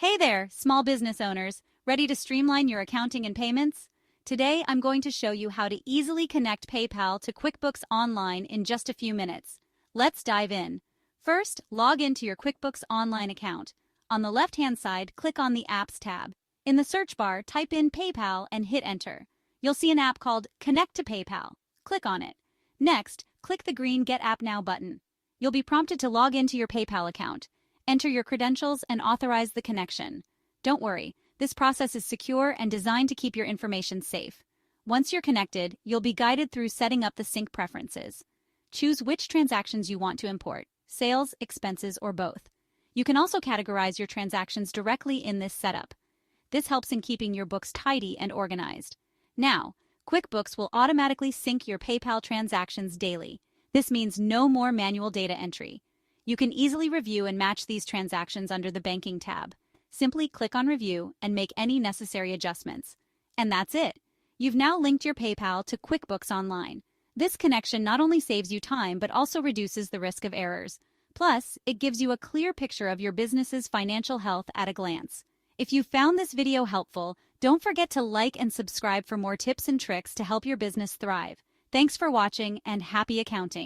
Hey there, small business owners, ready to streamline your accounting and payments? Today, I'm going to show you how to easily connect PayPal to QuickBooks Online in just a few minutes. Let's dive in. First, log into your QuickBooks Online account. On the left-hand side, click on the Apps tab. In the search bar, type in PayPal and hit Enter. You'll see an app called Connect to PayPal. Click on it. Next, click the green Get App Now button. You'll be prompted to log into your PayPal account. Enter your credentials and authorize the connection. Don't worry, this process is secure and designed to keep your information safe. Once you're connected, you'll be guided through setting up the sync preferences. Choose which transactions you want to import, sales, expenses, or both. You can also categorize your transactions directly in this setup. This helps in keeping your books tidy and organized. Now, QuickBooks will automatically sync your PayPal transactions daily. This means no more manual data entry. You can easily review and match these transactions under the Banking tab. Simply click on Review and make any necessary adjustments. And that's it. You've now linked your PayPal to QuickBooks Online. This connection not only saves you time but also reduces the risk of errors. Plus, it gives you a clear picture of your business's financial health at a glance. If you found this video helpful, don't forget to like and subscribe for more tips and tricks to help your business thrive. Thanks for watching and happy accounting.